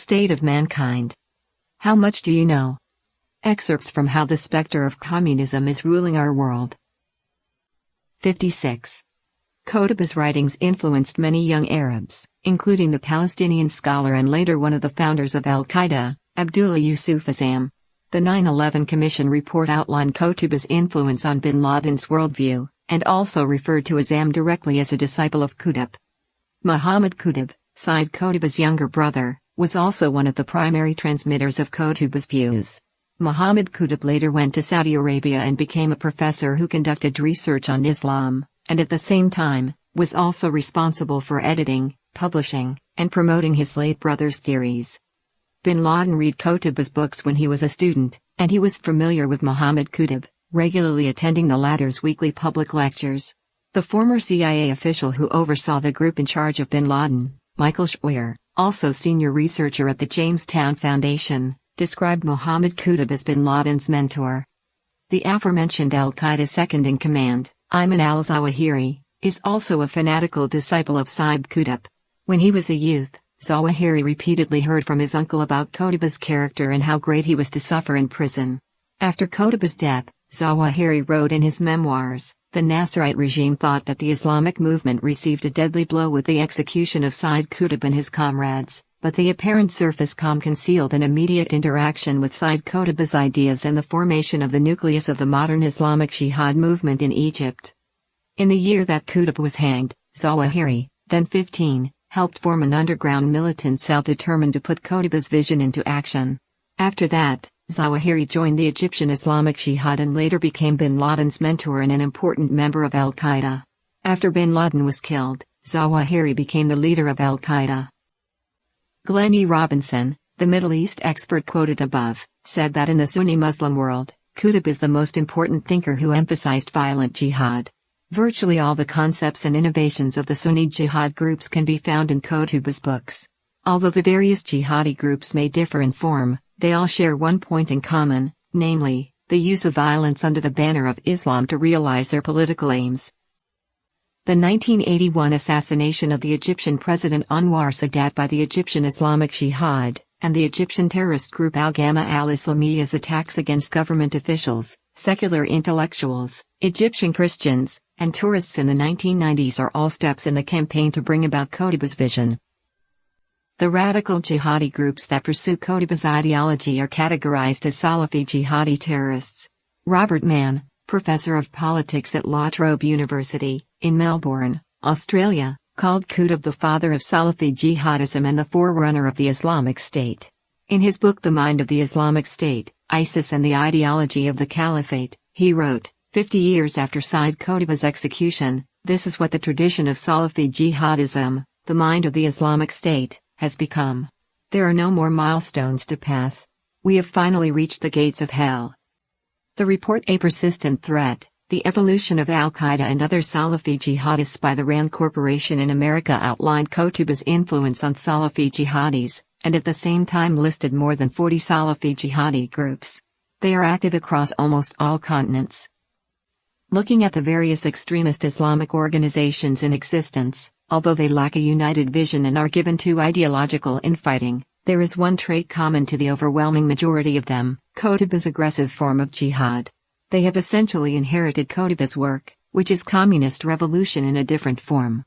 State of mankind. How much do you know? Excerpts from How the Spectre of Communism is Ruling Our World. 56. Qutb's writings influenced many young Arabs, including the Palestinian scholar and later one of the founders of Al-Qaeda, Abdullah Yusuf Azzam. The 9/11 Commission report outlined Qutb's influence on bin Laden's worldview, and also referred to Azzam directly as a disciple of Qutb. Muhammad Qutb, Sayyid Qutb's younger brother, was also one of the primary transmitters of Qutb's views. Muhammad Qutb later went to Saudi Arabia and became a professor who conducted research on Islam, and at the same time, was also responsible for editing, publishing, and promoting his late brother's theories. Bin Laden read Qutb's books when he was a student, and he was familiar with Muhammad Qutb, regularly attending the latter's weekly public lectures. The former CIA official who oversaw the group in charge of bin Laden, Michael Scheuer, also senior researcher at the Jamestown Foundation, described Muhammad Qutb as bin Laden's mentor. The aforementioned Al-Qaeda second-in-command, Ayman al-Zawahiri, is also a fanatical disciple of Sayyid Qutb. When he was a youth, Zawahiri repeatedly heard from his uncle about Qutb's character and how great he was to suffer in prison. After Qutb's death, Zawahiri wrote in his memoirs, "The Nasserite regime thought that the Islamic movement received a deadly blow with the execution of Sayyid Qutb and his comrades, but the apparent surface calm concealed an immediate interaction with Sayyid Qutb's ideas and the formation of the nucleus of the modern Islamic Jihad movement in Egypt." In the year that Qutb was hanged, Zawahiri, then 15, helped form an underground militant cell determined to put Qutb's vision into action. After that, Zawahiri joined the Egyptian Islamic Jihad and later became bin Laden's mentor and an important member of Al-Qaeda. After bin Laden was killed, Zawahiri became the leader of Al-Qaeda. Glenn E. Robinson, the Middle East expert quoted above, said that in the Sunni Muslim world, Qutb is the most important thinker who emphasized violent jihad. Virtually all the concepts and innovations of the Sunni jihad groups can be found in Qutb's books. Although the various jihadi groups may differ in form, they all share one point in common, namely, the use of violence under the banner of Islam to realize their political aims. The 1981 assassination of the Egyptian President Anwar Sadat by the Egyptian Islamic Jihad, and the Egyptian terrorist group Al-Gamma al-Islamiyya's attacks against government officials, secular intellectuals, Egyptian Christians, and tourists in the 1990s are all steps in the campaign to bring about Qutb's vision. The radical jihadi groups that pursue Qutb's ideology are categorized as Salafi jihadi terrorists. Robert Mann, professor of politics at La Trobe University, in Melbourne, Australia, called Qutb the father of Salafi jihadism and the forerunner of the Islamic State. In his book The Mind of the Islamic State, ISIS and the Ideology of the Caliphate, he wrote, 50 years after Sayyid Qutb's execution, this is what the tradition of Salafi jihadism, the mind of the Islamic State, has become. There are no more milestones to pass. We have finally reached the gates of hell. The report A Persistent Threat, The Evolution of Al-Qaeda and Other Salafi Jihadists by the RAND Corporation in America outlined Qutb's influence on Salafi jihadis, and at the same time listed more than 40 Salafi jihadi groups. They are active across almost all continents. Looking at the various extremist Islamic organizations in existence, although they lack a united vision and are given to ideological infighting, there is one trait common to the overwhelming majority of them: Qutb's aggressive form of jihad. They have essentially inherited Qutb's work, which is communist revolution in a different form.